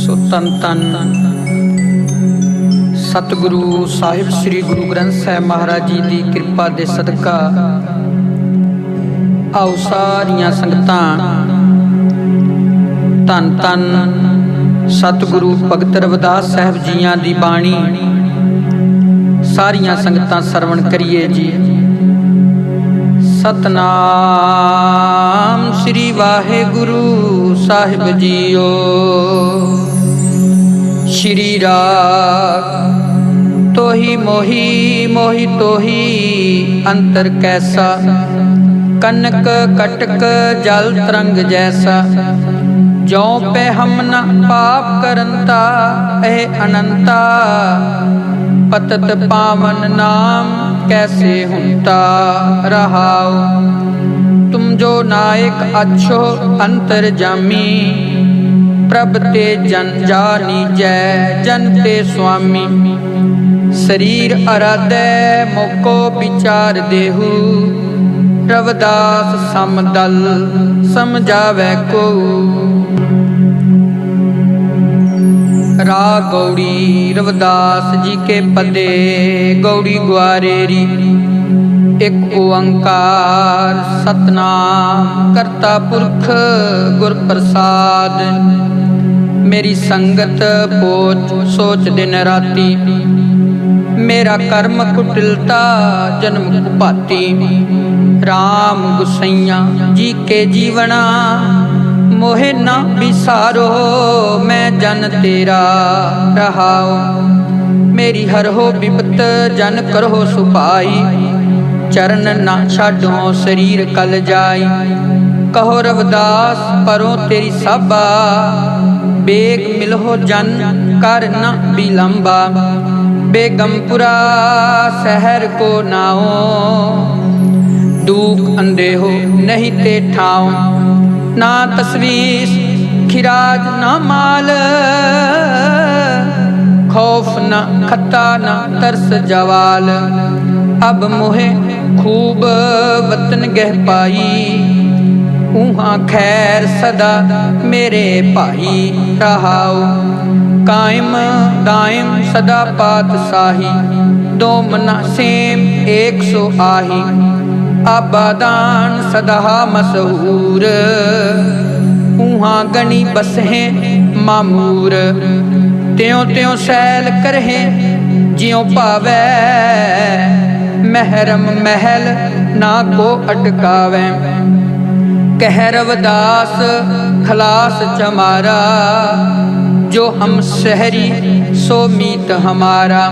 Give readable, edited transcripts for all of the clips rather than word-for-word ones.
सो तन तन सतगुरु साहिब श्री गुरु ग्रंथ साहिब महाराज जी की कृपा दे सदका आओ सारियां संगतां धन धन सतगुरु भगत रविदास साहिब जियां दी बाणी सारियां संगतां सरवण करिए जी। सतनाम श्री वाहेगुरु साहिब जीओ। श्री राग तोही मोही मोही तोही अंतर कैसा, कनक कटक जल तरंग जैसा। जो पे हम न पाप करंता ए अनंता, पतत पावन नाम कैसे हुंता रहाओ। तुम जो नायक अच्छो अंतर जामी, प्रभ ते जन जानी जय जन ते स्वामी। शरीर आराधे मोको विचार देहु, रविदास समदल समझावे को। राग गौड़ी रविदास जी के पदे गौड़ी ग्वारेरी। एक ओंकार सतनाम करता पुरख गुर प्रसाद। मेरी संगत पोच सोच दिन राती, मेरा कर्म कुटिलता जन्म कुपाती। राम गुसैया जी के जीवना, मोहे ना बिसारो मैं जन तेरा रहाओ। मेरी हर हो विपत जन करो सुपाई, चरण ना छाडो शरीर कल जाई। कहो रविदास परो तेरी साबा, बेग मिलो जन कर न बिलंबा। बेगमपुरा शहर को नाओ, दुख अंधे हो नहीं ते ठाओ। ना तस्वीर खिराज ना माल, खौफ ना खत्ता ना तरस जवाल। अब मोहे खूब वतन गह पाई, उहाँ खैर सदा मेरे भाई रहाओ। कायम दायम सदा पातशाही, दो मना सेम एक सो आही। आबादान सदा मशहूर, उहाँ गणी बसहें मामूर। त्यों त्यों सैल करहे ज्यों पावै, महरम महल ना को अटकावै। कह रविदास खलास चमारा, जो हम शहरी सो मीत हमारा।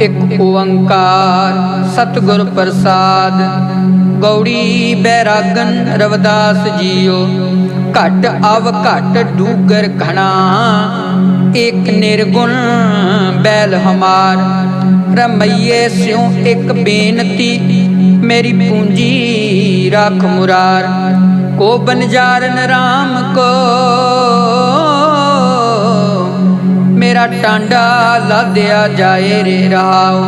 एक ओंकार सतगुर प्रसाद, गौड़ी बैरागन रविदास जियो। घट अव घट डूगर घना, एक निर्गुण बैल हमार। रमैये स्यों एक बेनती, मेरी पूंजी राख मुरार। को बनजारन राम को मेरा टांडा ला दिया जाए रे रहाओ।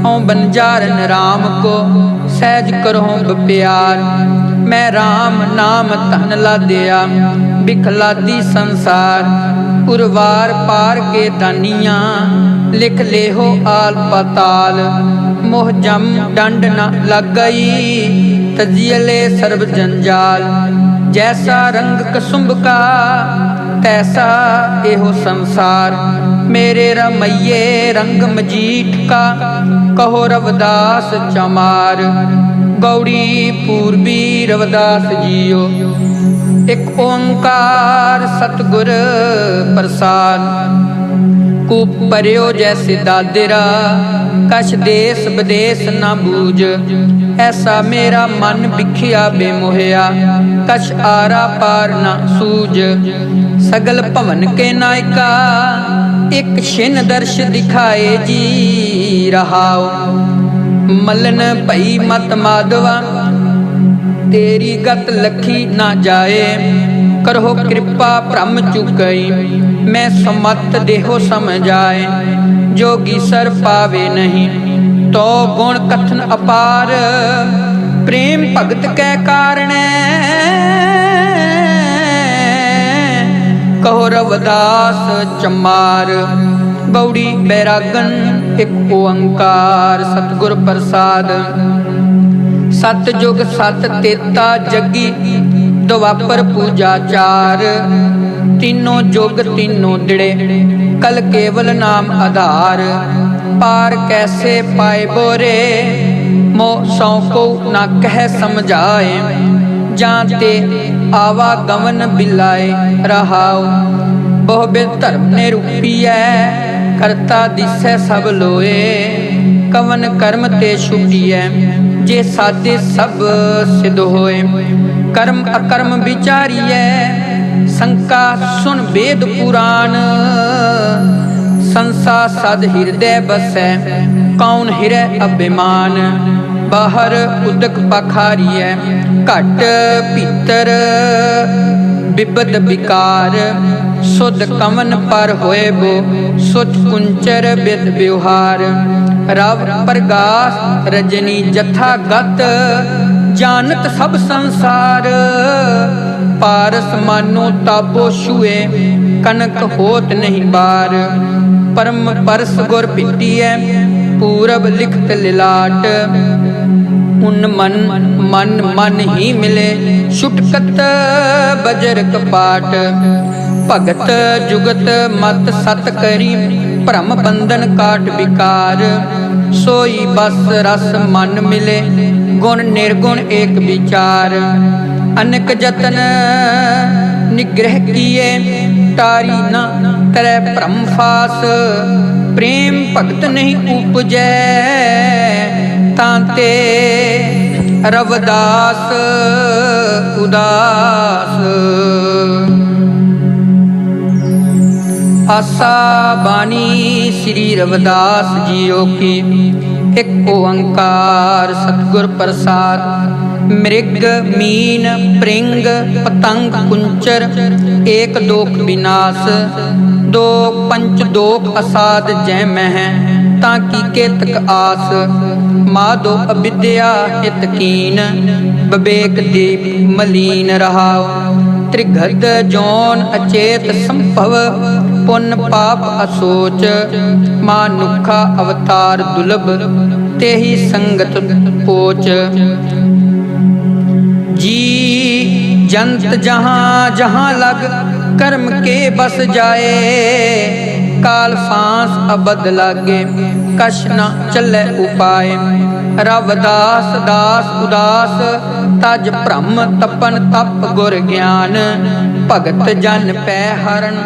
ओ बनजारन राम को सहज करो प्यार। मैं राम नाम धन ला दिया, बिखलादी संसार। उर्वार पार के दानिया, लिख ले हो आल पाताल। मोह जम डंड न लग गई, तजियले सर्व जंजाल। जैसा रंग कसुंभ का तैसा एहो संसार। मेरे रमैये रंग मजीठ का, कहो रविदास चमार। गौड़ी पूर्वी रविदास जियो। एक ओंकार सतगुर प्रसाद, कूप परियो जैसे दादरा। कछ देश विदेश न बूझ, ऐसा मेरा मन बिखिया बेमोहया। कछ आरा पार न सूझ, सगल भवन के नायका। एक छिन दर्श दिखाए जी रहाओ। मलन भई मत माधवा, तेरी गत लखी ना जाए। करहो कृपा भ्रम चुकई, मैं समत देहो समझाए। जोगी सर पावे नहीं, तो गुण कथन अपार। प्रेम भगत कै कारण, कहो रविदास चमार। गौड़ी बैरागन एक ओंकार सतगुर प्रसाद। सत जुग सत तेता जगी द्वापर पूजा चार। तीनों जुग तीनों दिड़े कल केवल नाम आधार। पार कैसे पाए बोरे मोह सौ को ना कह समझाए। जानते आवागमन बिलाए रहाओ। बहु बिध धर्म ने रूपिया करता दिसै सब लोए। कवन कर्म ते छुटिया जे साधे सब सिद्ध होए। कर्म अकर्म विचारिए शंका सुन वेद पुराण। संसा सद हृदय बसै कौन हिरै अभिमान। बाहर उदक पखारिय घट भीतर बिबद विकार। सुध कवन पर होए बो सुच कुंचर विद व्यवहार। रव प्रगास रजनी जथागत जानत सब संसार। पारस मानो तापो छुए कनक होत नहीं बार। परम परस गुर पिटिय पूरब लिखत लिलाट। उन मन मन मन ही मिले छुटकत बजर कपाट। भगत जुगत मत सत करी भ्रम बंधन काट विकार। सोई बस रस मन मिले गुण निर्गुण एक विचार। अनेक जतन निग्रह किए तारी न तरै भ्रम फास। प्रेम भगत नहीं उपजै तांते रविदास उदास। आसा बानी श्री रविदास जियो की। एक ओंकार सतगुर प्रसाद। मृग मीन प्रिंग पतंग कुंचर एक दोख विनाश। दो पंच दोख असाद जय मह ताकि केतक आस। माधो अविद्या हितकीन विवेक दीप मलीन रहाओ। त्रिगद जौन अचेत संभव पुन पाप असोच। मानुखा अवतार दुलभ तेहि संगत पोच। जी जंत जहाँ जहाँ लग कर्म के बस जाए। काल फांस अबद लागे कछ न चले उपाय। रविदास दास उदास तज भ्रम तपन तप गुर ज्ञान। भगत जन पै हरण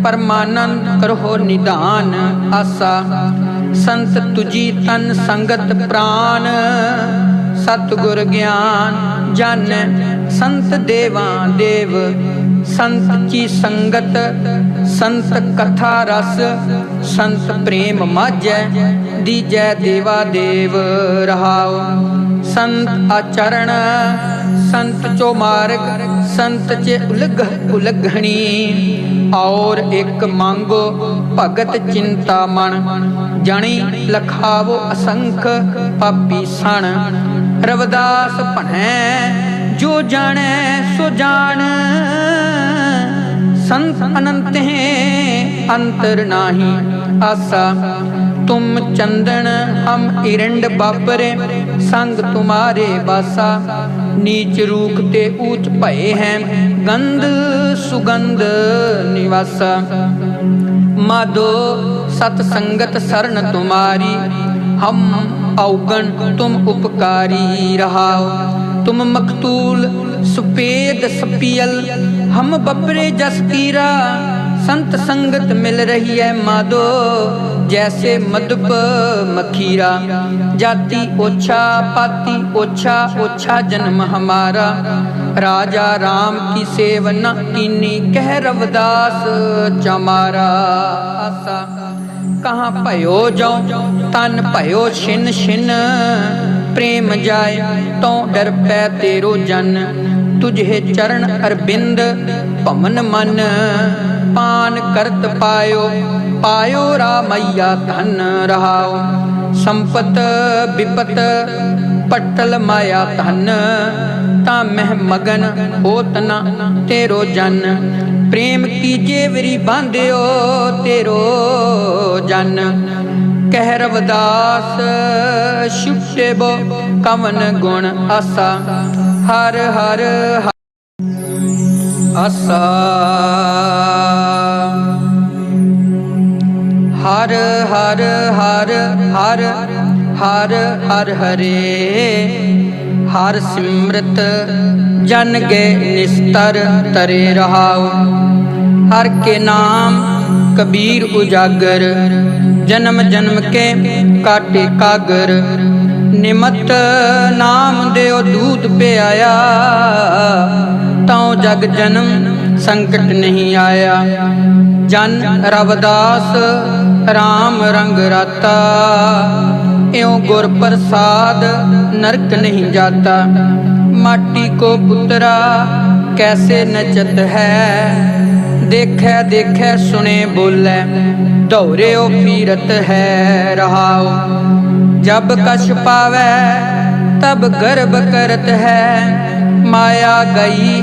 परमानंद करहो निदान। आसा संत तुझी तन संगत प्राण। सतगुर ज्ञान जन संत देवा देव। संत की संगत संत कथा रस। संत प्रेम माजै दीजै देवा देव रहाओ। संत आचरण संत चो मार्ग संत चे उलघणी। और एक मांगो भगत चिंता मन। जणी लखावो असंख पापी सण। रविदास भणै जो जाने सो जान। संत अनंत हैं अंतर नाही। आसा तुम चंदन हम इरंड बापरे। संग तुम्हारे बासा नीच रूख ते ऊंच भये हैं। गंध सुगंध निवासा। माधो सतसंगत शरण तुम्हारी। हम अवगण तुम उपकारी रहाओ। तुम मखतूल सुपेद सपियल हम बपरे जस कीरा। संत संगत मिल रही है माधो जैसे मधुप मखीरा। जाति ओछा पाति ओछा ओछा जन्म हमारा। राजा राम की सेव न कीनी कह रविदास चमारा। आसा कहाँ भयो जाऊं तन भयो छिन छिन। प्रेम जाय तो डर पै तेरो जन। तुझे चरण अरविंद पवन मन। पान करत पायो पायो रामैया धन रहाओ। संपत विपत पटल माया धन। ता मह मगन होत न तेरो जन। प्रेम की जेवरी बांध्यो तेरो जन। कह रविदास छुटे बो कवन गुण आसा। हर हर आसा। हर हर हर हर हर हर हरे। हर सिमरत जन गे निस्तर तरे रहाओ। हर के नाम कबीर उजागर। जन्म जन्म के काटे कागर। निमत नाम देओ दूध पे आया। तौ जग जन्म संकट नहीं आया। जन रविदास राम रंग राता। एवं गुर प्रसाद नरक नहीं जाता। माटी को पुतरा कैसे नचत है। देखे देखे सुने बोले दौरे ओ पीरत है रहाओ। जब कछ पावे तब गर्भ करत है। माया गई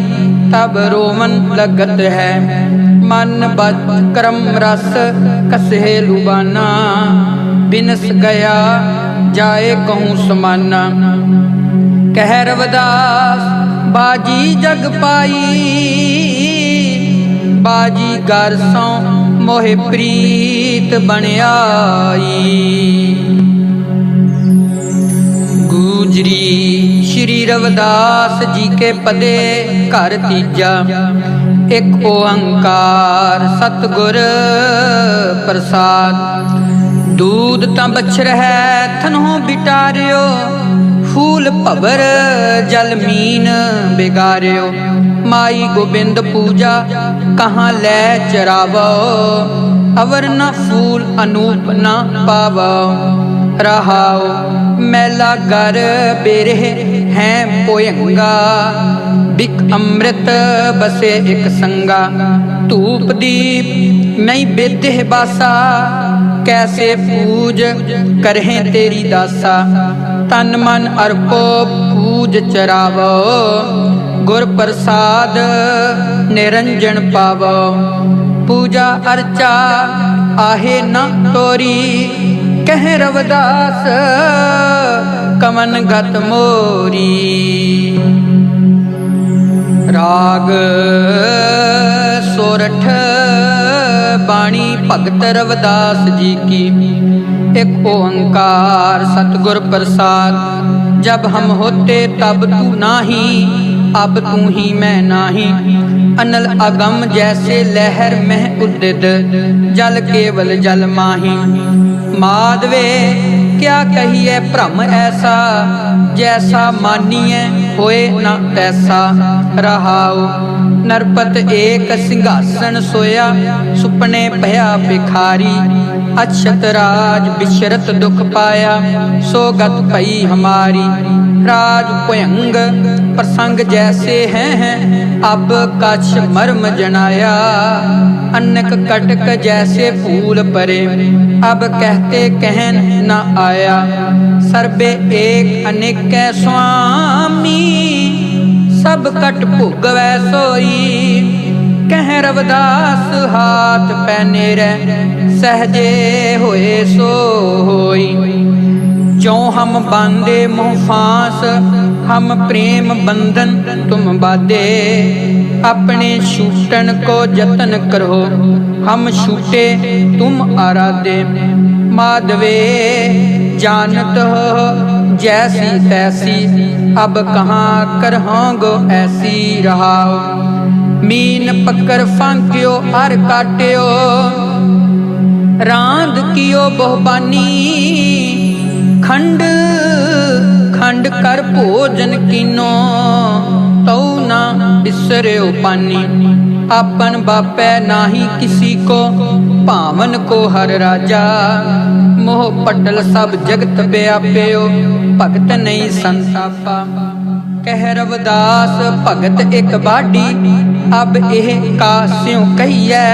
तब रोमन लगत है। मन बच क्रम रस कसे लुबाना। बिनस गया जाए कहूँ समाना। कह रविदास बाजी जग पाई। बाजी गर सौ मोहे प्रीत बन आई। गुजरी श्री रविदास जी के पदे घर तीजा। एक ओंकार सतगुर प्रसाद। दूध तां बछर है थनों बिटारियो। फूल भवर जल मीन बिगारियो। माई गोबिंद पूजा कहाँ ले चरावो। अवर न फूल अनूप न पावो। रहाओ मैला गर बेरे हैं पोयंगा। बिक अमृत बसे एक संगा। धूप दीप नहीं बेदे बासा। कैसे पूज करें तेरी दासा। तन मन अर्पो पूज चरावो। गुर प्रसाद निरंजन पावो। पूजा अर्चा आहे न तोरी। कह रविदास कमन गत मोरी। राग सोरठ बाणी भगत रविदास जी की। एक ओंकार सतगुर प्रसाद। जब हम होते तब तू नाही। अब तू ही मैं नाही। अनल अगम जैसे लहर में उदित। जल केवल जल माही। माधवे क्या कहिए भ्रम ऐसा। जैसा मानिए होए न तैसा। रहाओ नरपत एक सिंहासन सोया। सुपने भया भिखारी। अक्षत राज बिशरत दुख पाया। सोगत पई हमारी। राज भयंग प्रसंग जैसे हैं। अब कछ मर्म जनाया। अनक कटक जैसे फूल परे। अब कहते कहन न आया। सर्बे एक अनेक स्वामी। सब कट भोगवै सोई। कह रविदास हाथ पैने रै। सहजे होए सो होई। जो हम बांधे मोह फांस। हम प्रेम बंधन तुम बाधे। अपने छूटन को जतन करो। हम छूटे तुम आराधे। माधवे जानत हो जैसी तैसी। अब कहाँ करहोगो ऐसी। रहाओ मीन पकड़ फांक्यो अर काट्यो। रांद कियो बहुबानी। खंड खंड कर भोजन कीनो। तौ ना बिसर्यो पानी। आपन बापै नाही किसी को। पावन को हर राजा। मोह पटल सब जगत व्याप्यो। भगत नहीं संतापा। कह रविदास भगत एक बाडी। अब एह कास्यों कहिए।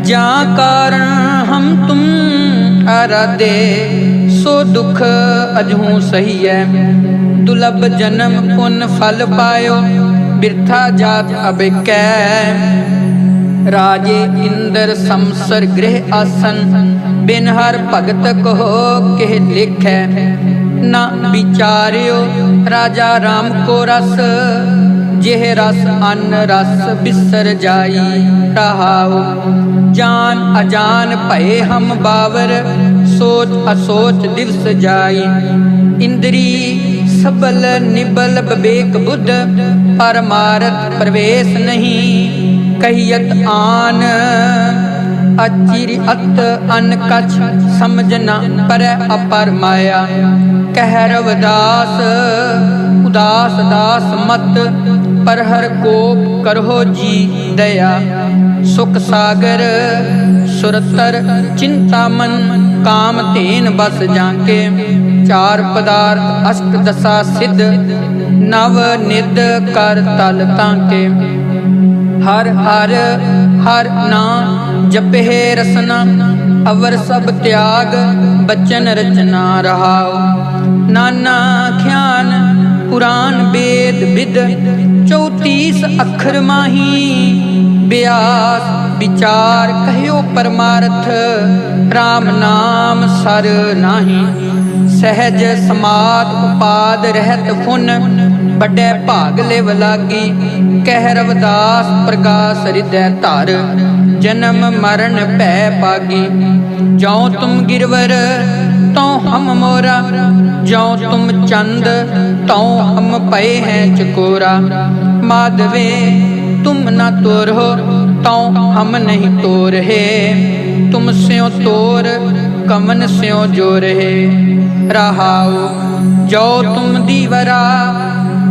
जा कारण हम तुम आराधे। सो दुख अजहू सही है। दुलभ जन्म पुन फल पायो। बिरथा जात अब कै। राजे इंद्र समसर गृह आसन, बिन हर भगत कहो केह लिखै। न विचार्यो राजा राम को रस, जेह रस अन्न रस बिसर जाई। रहाओ जान अजान भये हम बावर, सोच असोच दिवस जाई। इंद्री सबल निबल विवेक बुद्ध, परमारथ प्रवेश नहीं। कहियत आन अचिर अत अन कछ, समझ न पर अपर माया। कह रविदास उदास दास मत, पर हर कोप करहो जी दया। सुख सागर सुरतर चिंतामन, काम तेन बस जाके। चार पदार्थ अष्ट दशा सिद्ध, नव निध कर तल ताके। हर हर हर नाम जपे रसना, अवर सब त्याग बचन रचना। रहाओ नाना ख्यान पुराण वेद विद, 34 अखर माही। व्यास विचार कह्यो परमारथ, राम नाम सर नाही। सहज समाध उपाद रहत फुन, बड़े भाग लेव लागी। कह रविदास प्रकाश हृदय धर, जन्म मरण भै पागी। जौ तुम गिरवर तौ हम मोरा, जौ तुम चंद तौ हम पए हैं चकोरा। माधवे तुम न तोरो, तौ हम नहीं तोर है। तुम स्यों तोर कमन स्यों जोर है। रहाओ जो तुम दीवरा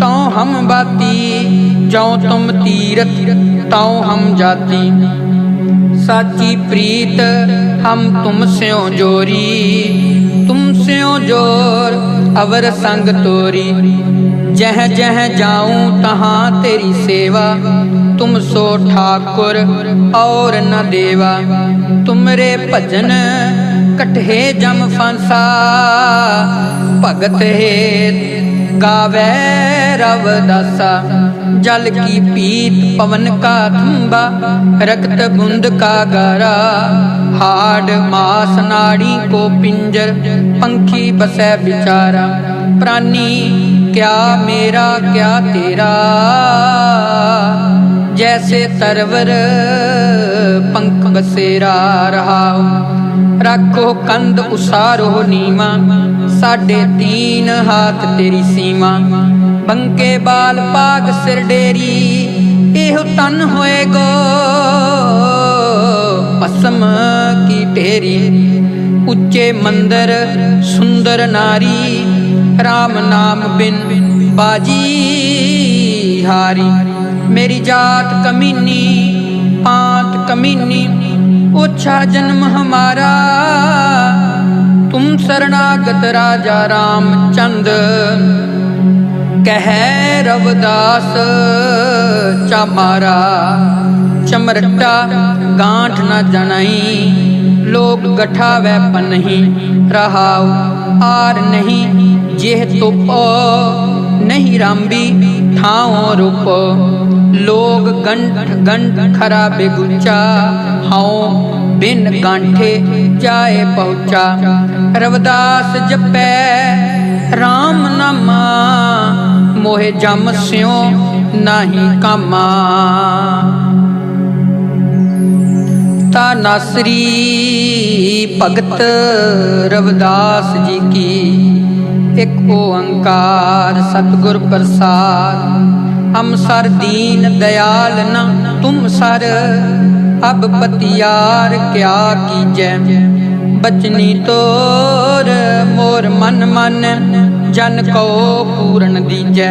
तौ हम बाती, जो तुम तीरथ तौ हम जाती। साची प्रीत हम तुम स्यों जोरी, तुम स्यों जोर अवर संग तोरी। जह जह जाऊं तहाँ तेरी सेवा, तुम सो ठाकुर और न देवा। तुमरे भजन कटहे जम फांसा, भगत हे गावे रवदासा। जल की पीत पवन का थुम्बा, रक्त बूंद का गारा। हाड़ मास नाड़ी को पिंजर, पंखी बसै बिचारा। प्राणी क्या मेरा क्या तेरा, जैसे तरवर पंख बसेरा। रहाओ रखो कंद उसारो नीमा, 3.5 हाथ तेरी सीमा। बंके बाल पाग सिर डेरी, एहो तन होएगो भस्म की ढेरी। उच्चे मंदिर सुंदर नारी, राम नाम बिन बाजी हारी। मेरी जात कमीनी पांत कमीनी, ओछा जन्म हमारा। तुम शरणागत राजा रामचंद, कह रविदास चामारा। चमरटा गांठ न जनाई, लोग गठावे पनही। रहाओ आर नहीं जेह तुप, नहीं राम्बी ठाओ रूप। लोग गंठ गंठ खरा बेगुचा, हाओ बिन गांठे जाए पहुँचा। रविदास जपै राम नामा, मोहे जम स्यों नाही कामा। तानासरी भगत रविदास जी की, एक ओंकार सतगुर प्रसाद। हम सर दीन दयाल न तुम सर, अब पतियार क्या कीजै। बचनी तोर मोर मन मन, जन को पूरन दीजै।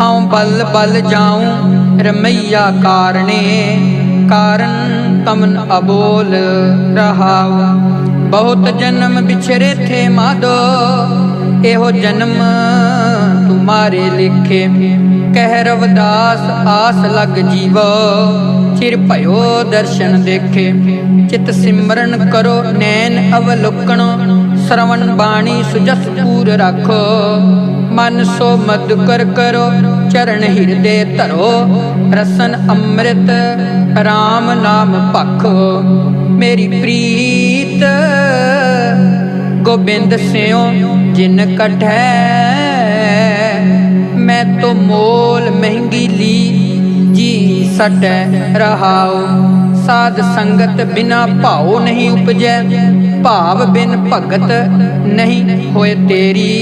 आऊं बल बल जाऊं रमैया कारणे, कारण कमन अबोल। रहाओ बहुत जन्म बिछरे थे माधो, एहो जन्म तुम्हारे लिखे। कह रविदास आस लग जीवो, चिर भयो दर्शन देखे। चित सिमरन करो नैन अवलोकन, श्रवण बाणी सुजस पूर राखो। मन सो मधुकर करो चरण हृदय धरो, रसन अमृत राम नाम भखो। मेरी प्रीत गोबिंद स्यों जिन कठै, मैं तो मोल महंगी ली जी सटै रहाओ। साध संगत बिना भाव नहीं उपजै, भाव बिन भगत नहीं होए तेरी।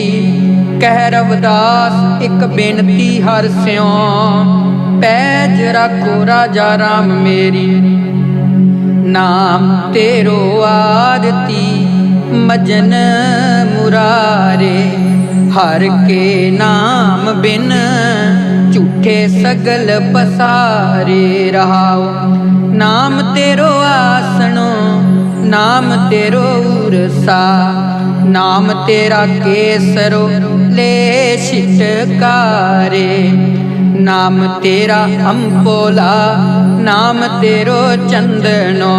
कह रविदास एक बेनती हर स्यों, पैज राखो राजा राम मेरी। नाम तेरो आरती मजन मुरारे, हर के नाम बिन झूठे सगल पसारे रहाओ। नाम तेरो आसनो नाम तेरो उरसा, नाम तेरा केसरो ले छिटकारे। नाम तेरा अम्पोला नाम तेरो चंदनो,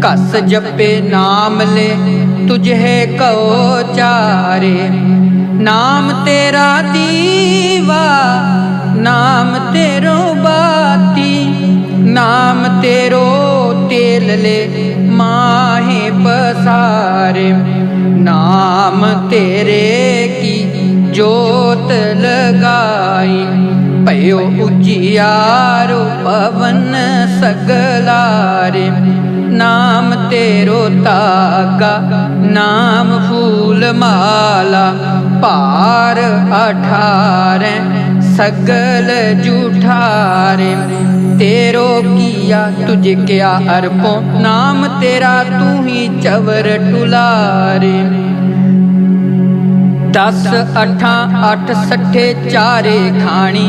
कस जपे नाम ले तुझे कहो चारे। नाम तेरा दीवा नाम तेरो बाती, नाम तेरो तेल ले माहे पसारे। नाम तेरे की जोत लगाई, पयो उजियारो पवन सगलारे। नाम तेरो तागा नाम फूल माला, पार 18 सगल जूठारे। तेरो किया तुझे क्या अर्पों, नाम तेरा तू ही चवर टुलारे। 10 8 8 सठे चारे खानी,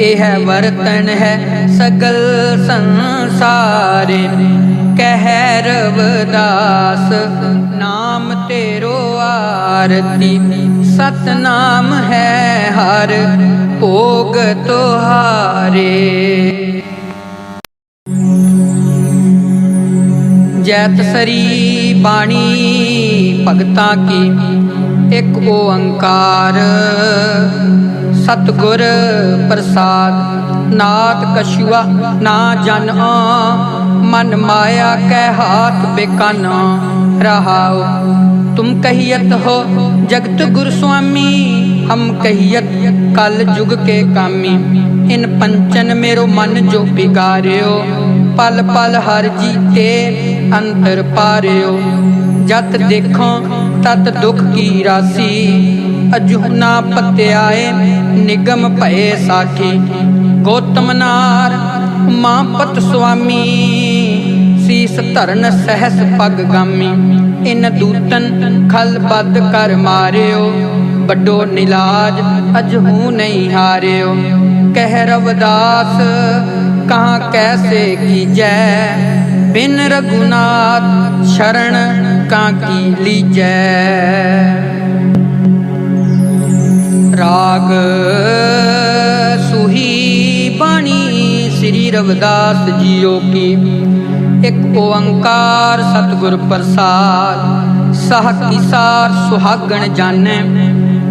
यह वर्तन है सगल संसारे। कह रविदास नाम तेरो आरती, सतनाम है हर भोग तोहारे। जैतसरी बाणी भगतां की, एक ओंकार सतगुर प्रसाद। नाथ कछुआ ना जन, मन माया कै हाथ बेकाना रहाओ। तुम कहियत हो जगत गुरु स्वामी, हम कहियत कल जुग के कामी। इन पंचन मेरो मन जो बिगारियो, पल पल हर जीते अंतर पारियो। जत देखो तत दुख की राशि, अजूना पत्याए निगम भये साखी। गौतम नार उमापत स्वामी, शीस धरन सहस पग गामी। इन दूतन खल बद कर मारियो, बड़ो निलाज अजहू नहीं हारियो। कह रविदास कहाँ कैसे कीजै, बिन रघुनाथ शरण का की लीजै। राग सुही बाणी श्री रविदास जियो की। एक ओंकार सतगुर प्रसाद, सह किसार सुहागण जानै।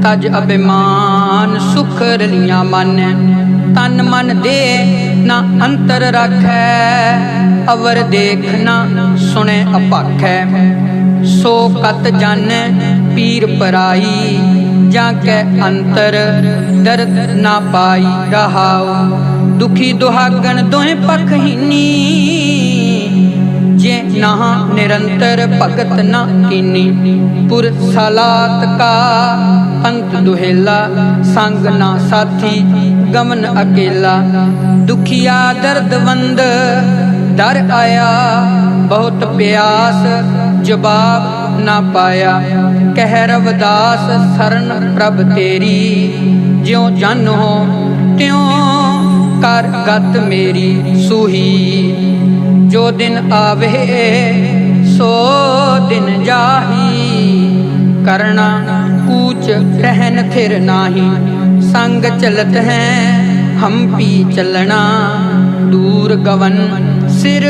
तज अभिमान सुख रलियां मानै। तन मन दे ना अंतर राखै, अवर देखना सुने अपाखै। सो कत जानै पीर पराई, जाके अंतर दर्द ना पाई रहाओ। दुखी दुहागन दोहे पखहीनी, जे नहा निरंतर भगत न कीनी। पुर सलात का पंथ दुहेला, संग ना साथी गमन अकेला। दुखिया दर्दवंद दर आया, बहुत प्यास जवाब ना पाया। कह रविदास शरण प्रभ तेरी, ज्यों जन हो त्यों कर गत मेरी सूही। जो दिन आवे सो दिन जाही, करना कूच रहन थिर नाही। संग चलत हैं हम पी चलना, दूर गवन सिर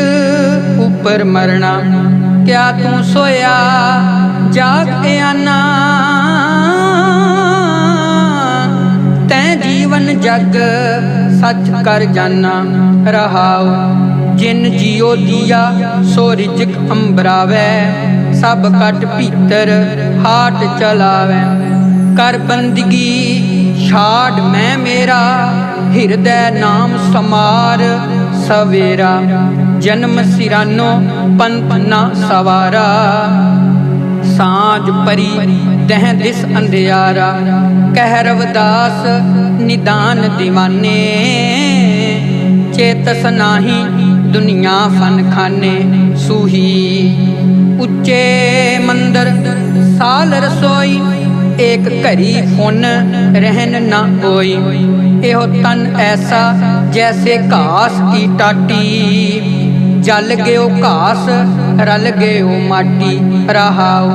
ऊपर मरना। क्या तू सोया जाग आना, तै जीव ਜੀਵਨ ਜਗ ਸੱਚ ਕਰ ਜਾਨਾ ਰਹਾਉ। ਜਿਨ ਜਿਉ ਦੀਆ ਸੋ ਰਿਜਕ ਅੰਬਰਾਵੈ, ਸਭ ਕਟ ਭੀਤਰ ਹਾਟ ਚਲਾਵੈ। ਕਰ ਬੰਦਗੀ ਛਾੜ ਮੈਂ ਮੇਰਾ, ਹਿਰਦੈ ਨਾਮ ਸਮਾਰ ਸਵੇਰਾ। ਜਨਮ ਸਿਰਾਨੋ ਪੰਥ ਨਾ ਸਵਾਰਾ, ਸਾਂਝ ਪਰੀ ਦਹਿ ਦਿਸ ਅੰਧਿਆਰਾ। ਕਹਿ ਰਵਿਦਾਸ ਨਿਦਾਨ ਦੀਵਾਨੇ, ਚੇਤਸ ਨਾਹੀ ਦੁਨੀਆ ਫਨ ਖਾਨੇ। ਸੂਹੀ ਉੱਚੇ ਮੰਦਰ ਸਾਲ ਰਸੋਈ, ਏਕ ਘਰੀ ਫੁਨ ਰਹਿਨ ਨਾ ਹੋਈ। ਇਹੋ ਤਨ ਐਸਾ ਜੈਸੇ ਘਾਸ ਕੀ ਟਾਟੀ, ਜਲ ਗਿਓ ਘਾਸ ਰਲ ਗਿਓ ਮਾਟੀ ਰਹਾਉ।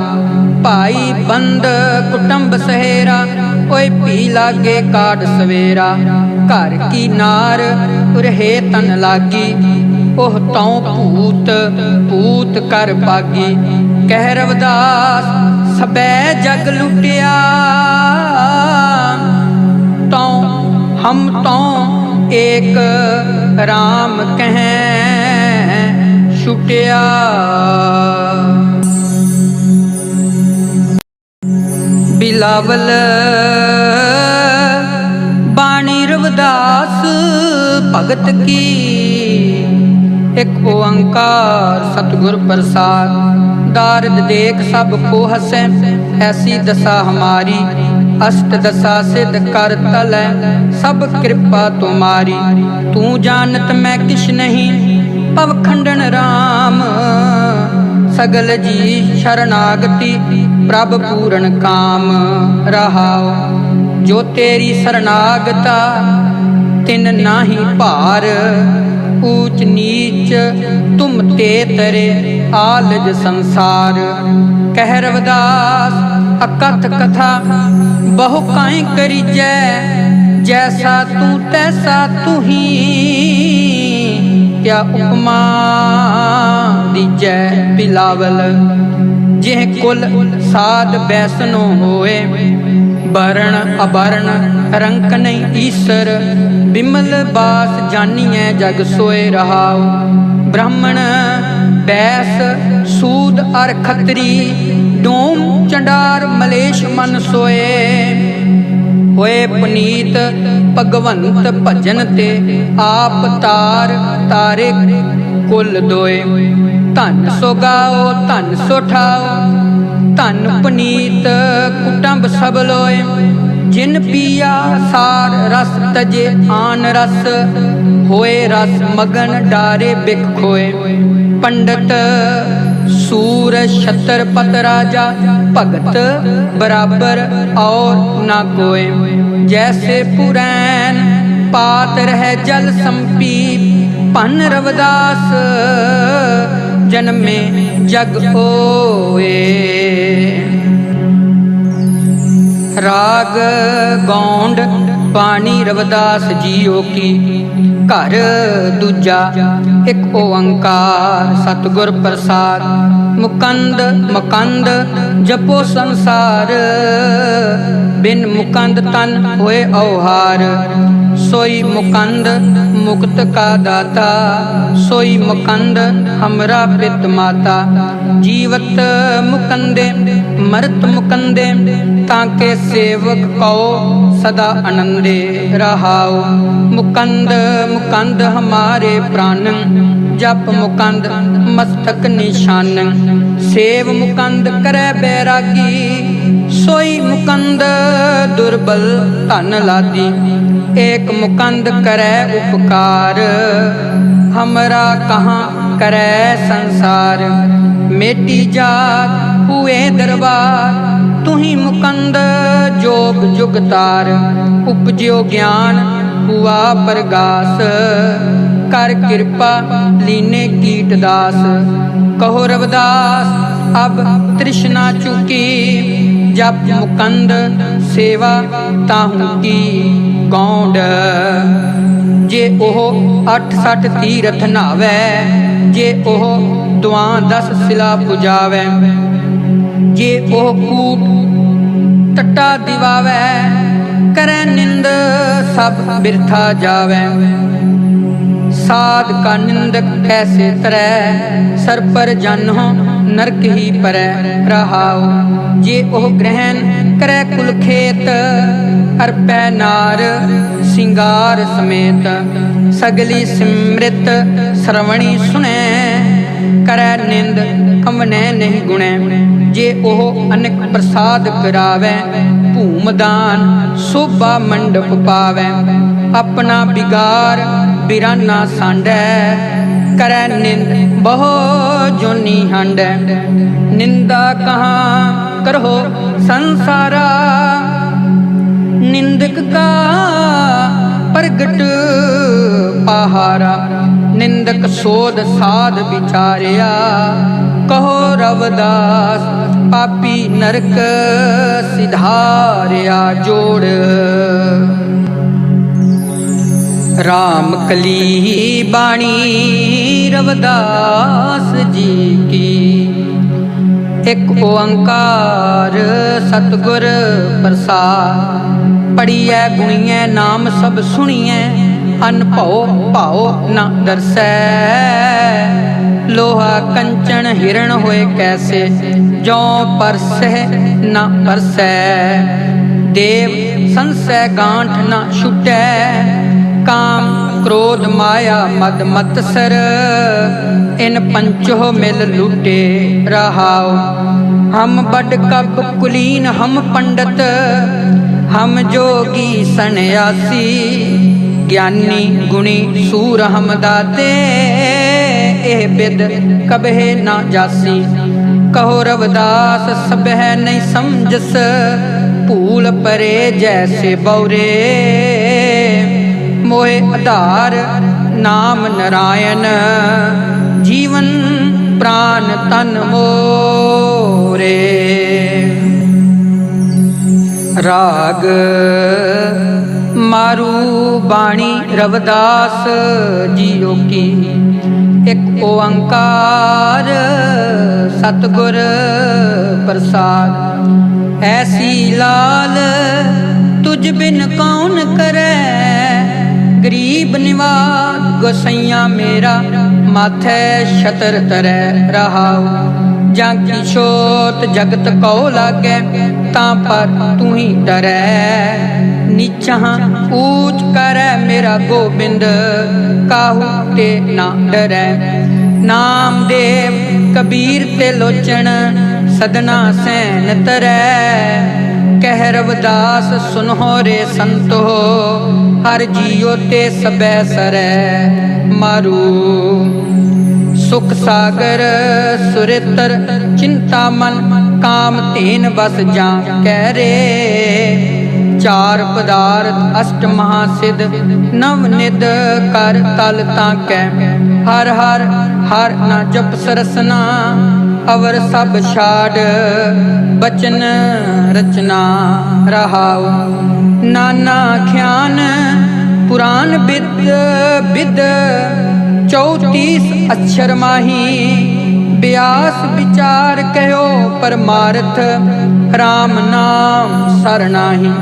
ਭਾਈ ਬੰਦ ਕੁਟੰਬ ਸਹੇਰਾ, ਓਏ ਪੀ ਲਾਗੇ ਕਾਟ ਸਵੇਰਾ। ਘਰ ਕੀ ਨਾਰ ਰਹੇ ਤਨ ਲਾਗੀ, ਉਹ ਤਉ ਭੂਤ ਭੂਤ ਕਰ ਪਾਗੀ। ਕਹਿ ਰਵਿਦਾਸ ਸਬੈ ਜਗ ਲੁਟਿਆ, ਤਉ ਹਮ ਤਉ ਏਕ ਰਾਮ ਕਹਿ ਛੁਟਿਆ। ਬਿਲਾਵਲ ਬਾਣੀ ਰਵਿਦਾਸ ਭਗਤ ਕੀ, ਇੱਕ ਓੰਕਾਰ ਸਤਿਗੁਰ ਪ੍ਰਸਾਦ। दारद देख सब को हसै, ऐसी दशा हमारी। अष्ट दशा सिद्ध कर तलै, सब कृपा तुम्हारी। तू जानत मैं किछ नहीं, पव खंडन राम। सगल जी शरणागति, प्रभ पूरन काम रहाओ। जो तेरी शरणागता, तिन नाहि पार। ऊच नीच तुम ते तरे, आलज संसार। कह रविदास अकथ कथा, बहु काई करीजै। जैसा तू तैसा तू ही, क्या उपमा दीजै। बिलावल जिह कुल साध बैसनो होए, वर्ण अवर्ण रंक नहीं ईसर। बिमल बास जानिए जग सोए रहाओ। ब्राह्मण बैस सूद अर खत्री, डोम चंडार मलेश मन सोए। होए पुनीत भगवंत भजन ते, आप तार तारे कुल दोए। धन सो गाओ धन सो ठाओ, धन पुनीत कुटुंब सब लोए। जिन पिया सार रस तजे आन रस, होए रस मगन डारे बिख खोए। पंडित सूर छतर पत राजा, भगत बराबर और ना कोय। जैसे पुरैन पात रह जल संपी, पन रविदास जन्मे जग होए। राग गौंड बाणी रविदास जीओ की, घर दूजा एक ओंकार सतगुर प्रसाद। मुकंद मकंद जपो संसार, बिन मुकंद तन होए औहार। सोई मुकंद मुक्त का दाता, सोई मुकंद हमरा पित माता। जीवत मुकंदे मरत मुकंदे, ताके सेवक कौ सदा आनंदे रहाओ। मुकंद मुकंद हमारे प्राण, जप मुकंद मस्तक निशान। सेव मुकंद करे बैरागी, सोई मुकंद दुर्बल धन लादी। एक मुकंद करे उपकार, हमरा कहाँ करे संसार। मेटी जात हुए दरबार, तुही मुकंद जोग जुगतार। उपज्यो ज्ञान हुआ प्रगास, कर कृपा लीने कीटदास। कहो रविदास अब तृष्णा चुकी, जप मुकंद सेवा ताहू की गौंड। जे ओह 8-60 तीरथ नावै, जे ओह दुआ 10 सिला पुजावै। जे ओह कूट टट्टा दिवावै, करे निंद सब बिरथा जावे। साध का निंदक कैसे तरै, सर पर जन हो नरक ही परै। रहाओ जे ओह ग्रहण करे कुल खेत, अर्पै नार सिंगार समेत। सगली सिमृत श्रवणी सुनै, करै निंद कमनै नहीं गुणै। जे ओह अनेक प्रसाद करावै, भूमदान शोभा मंडप पावै। अपना बिगार बिराना सांडै, करै निंद बहु जोनी हांडै। निंदा कहाँ करहो संसारा, निंदक का प्रगट पहारा। निंदक सोध साध विचारिया, कहो रविदास पापी नरक सिधारिया। जोड़ राम कली बाणी रविदास जी की। एक ओंकार सतगुर प्रसाद, पढ़िए गुणिए नाम सब सुनिए। अन भौ भाओ न दरसै, लोहा कंचन हिरण होए कैसे। जो परसै न परसै, देव संसै गांठ न छुटै। काम क्रोध माया मद मत्सर, इन पंचो मिल लूटे। रहाओ हम बड कप कुलीन हम पंडित, हम जोगी सन्यासी। ज्ञानी गुणी सूर हम दाते, एह बिद कबहे ना जासी। कहो रविदास सबह नहीं समझस, भूल परे जैसे बौरे। मोहे आधार नाम नारायण, जीवन प्राण तन मोरे। राग मारू बाणी रविदास जियो की। एक ओंकार सतगुर प्रसाद। ऐसी लाल तुझ बिन कौन करे, गरीब निवाज गोसैया मेरा। माथे छतर तरै रहाओ, जाकी छोत जगत कौ लागे। तां पर तू ही डरै, नीचा ऊंच करै मेरा गोबिंद। काहू ते ना डरै, नाम देव कबीर ते लोचन। सदना सैन तरै, कह रविदास सुनहो रे संतो। हर जियो ते सबै सरै मारू। सुख सागर सुरितर चिंता मन, काम तेन बस जा कह रे। चार पदार्थ अष्ट महासिद्ध, नव निद कर तल ताकै। हर हर हर न जप सरसना, अवर सब छाड़ बचन रचना। रहाओ नाना ख्यान पुराण विद विद, 34 अक्षर माही। व्यास विचार कहो परमार्थ, राम नाम सरनाही।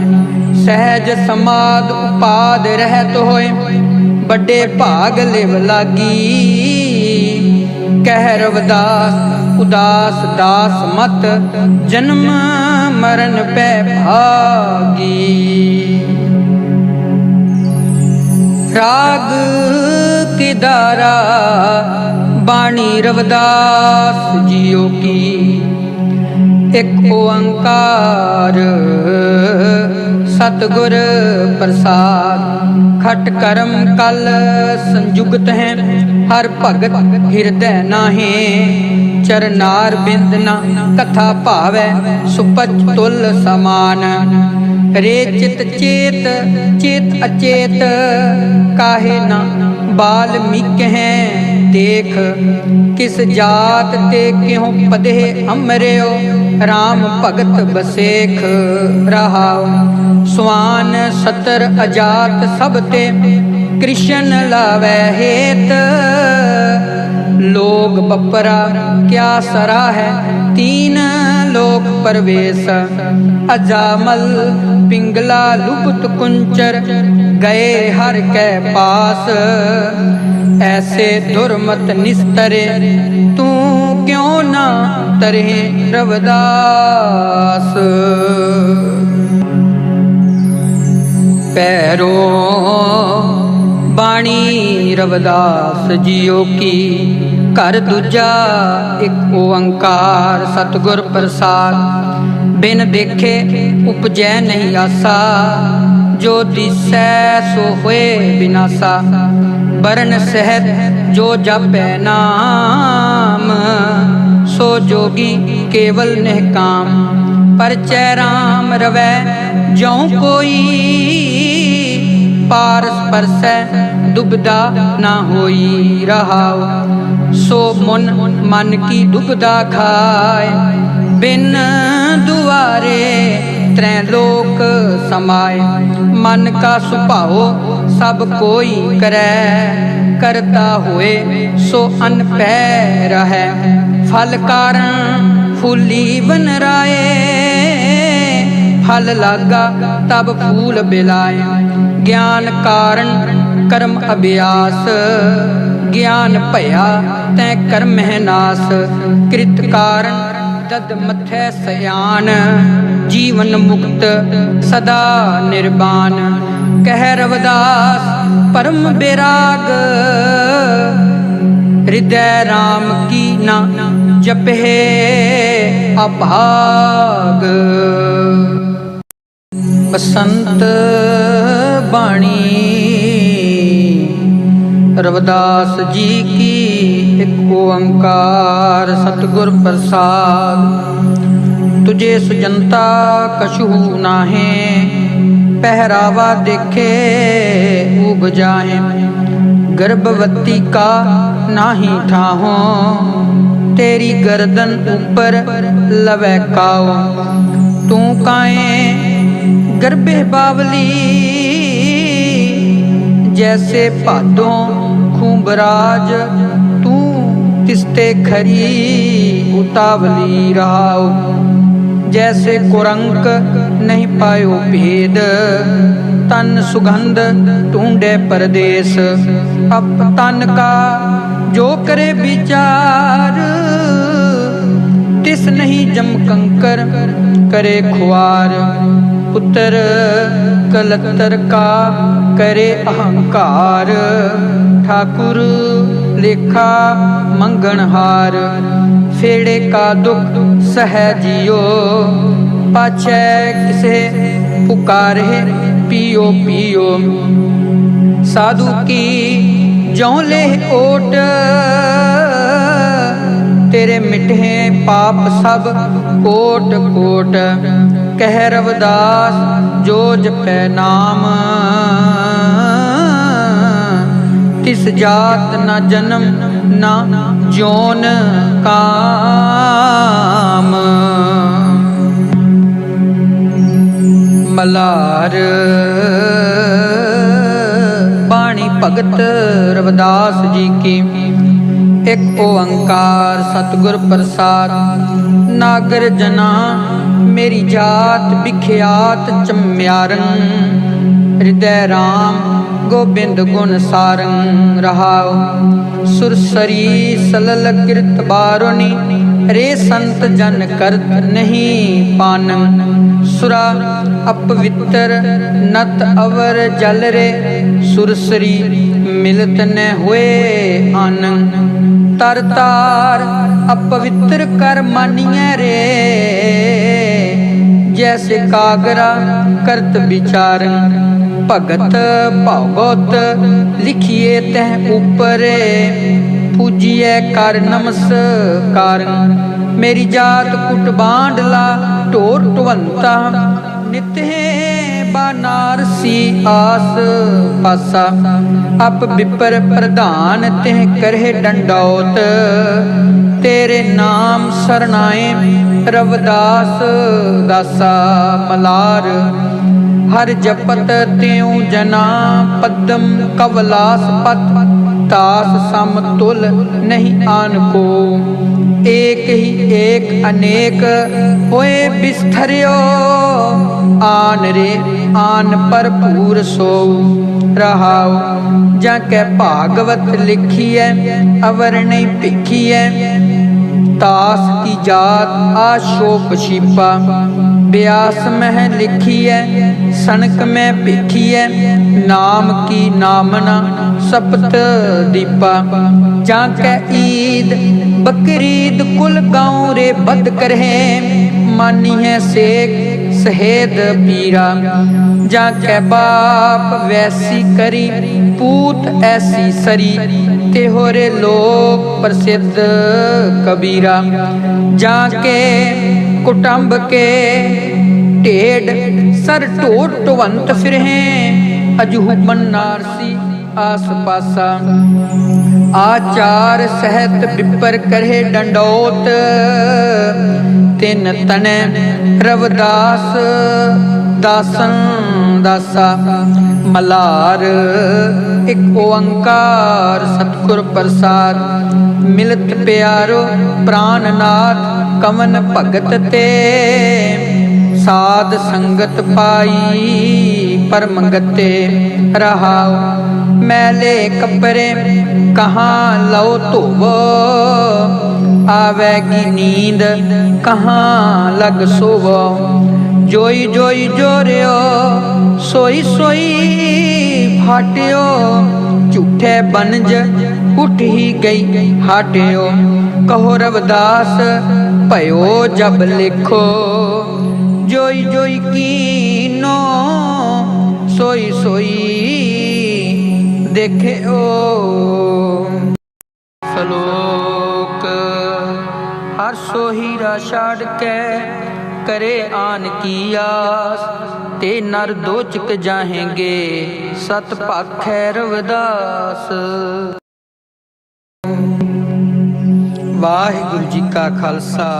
सहज समाद उपाद रहत होए, बड़े भाग लिव लागी। कह रविदास उदास दास मत, जन्म मरण पै भागी। राग केदारा बाणी रविदास जियो की। एक ओंकार सतगुर प्रसाद। खट करम कल संयुगत हैं, हर भगत हृदय नाहे। चरनार बिंद न कथा भावै, सुपच तुल समान। रे चित चेत चेत अचेत, काहे न बाल्मीक हैं देख। किस जात ते क्यों पदे अमरेओ, राम भगत बसेख। रहाओ स्वान सतर अजात सब ते, कृष्ण लावै हेत, लोग बपरा क्या सरा है, तीन लोक प्रवेश। अजामल पिंगला लुप्त कुंचर, गए हर कै पास। ऐसे दुर्मत निस्तरे, तू क्यों ना तरे रविदास। पैरो बाणी रविदास जियो की, घर दूजा एक ओंकार सतगुर प्रसाद। बिन देखे उपजै नहीं आसा, जो दिसै सो होए विनासा। बरन सहत जो जपै नाम, सो जोगी केवल निहकाम। परचै राम रवै ज्यों कोई, पारस परसै दुबदा ना होई। रहाओ सो मुन मन की दुबदा खाए, बिन दुआरे त्रैलोक समाए। मन का सुभाओ सब कोई करै, करता हुए सो अन पै रहै। फल कारण फूली बन राए, फल लागा तब फूल बिलाए। ज्ञान कारण कर्म अभ्यास, ज्ञान भया तै कर्म है नास। कृत कारण दद मथै सयान, जीवन मुक्त सदा निर्वाण। कह रविदास परम बेराग, हृदय राम की ना जपहे अभाग। बसंत बाणी रविदास जी की, एक ओंकार सतगुर प्रसाद। तुझे सुजनता कछु नाहे, पहरावा देखे ऊब जाहे। गर्भवती का नाही ठाहो, तेरी गर्दन ऊपर लवै काओ। तू काए गर्भे बावली, जैसे भादों खूबराज। तू तिस्ते खरी उतावली। रहाओ जैसे कुरंक नहीं पायो भेद, तन सुगंध ढूंढे परदेश। अब तन का जो करे विचार, तिस नहीं जम कंकर करे खुआर। पुत्र कलतर का करे अहंकार, ठाकुर लेखा मंगनहार। फेड़े का दुख सह जियो, पाछे किसे पुकारे पियो पियो। साधु की ज्यों ले ओट, तेरे मिटे पाप सब कोट कोट। कह रविदास जो जपै नाम, तिस जात न जन्म न जोन काम। मलार बाणी भगत रविदास जी की, एक ओंकार सतगुर प्रसाद। नागर जना मेरी जात बिख्यात चम्यारं, हृदय राम गोबिंद गुण सारं। रहाओ सुरसरी सलल कृत बारुनी, रे संत जन करत नहीं पानन। सुरा अपवित्र नत अवर जल रे, सुरसरी मिलत न हुए आनंद। तर तार अपवित्र कर मानिए रे, जैसे कागरा करत विचारं। भगत भागवत लिखिए तह ऊपरे, पूजिए कर नमस्कार। मेरी जात कुट बांडला ढोर ढवंता, नित बानारसी आस पासा। अप विपर प्रधान तिह करहे डंडौत, तेरे नाम सरनाए रविदास दासा। मलार हर जपत त्यों जना पद्म कवलास पत तास समतुल नहीं आन को एक ही एक अनेक होए बिस्थरियो आन रे आन पर पूर सो रहाओ जाके भागवत लिखिए अवर नहीं भिखिए तास की जात आशोक छिपा ब्यास मह लिखिए सनक में भिखिए नाम की नामना सपत दीपा जाके ईद बकरीद कुल गाँव रे बद करहे मानी है सेक सहेद पीरा जाके बाप वैसी करी पूत ऐसी सरी तेहोरे लोक प्रसिद्ध कबीरा जाके कुटुंब के टेढ़ सर टोटवंत फिर हैं अजूह बनारसी आस पासा आचार सहत विपर करे डंडोत तिन तने रवदास दासन दासा मलार एक ओंकार सतगुर प्रसाद मिलत प्यारो प्राणनाथ कवन भगत ते साध संगत पाई परम गते रहाओ मैले कपरे कहाँ लो धोवो आवेगी नींद कहाँ लग सोवो जोई जोई जोरियो सोई सोई फाटियो झूठे बनज उठ ही गई हाटियो कहो रवदास भयो जब लिखो जोई जोई कीनो सोई सोई देखे ओ सलोक हर सोहीरा छाड़ के करे आन की आस ते नर दो चिक जाहेंगे सत पाखै रविदास। वाहिगुरु जी का खालसा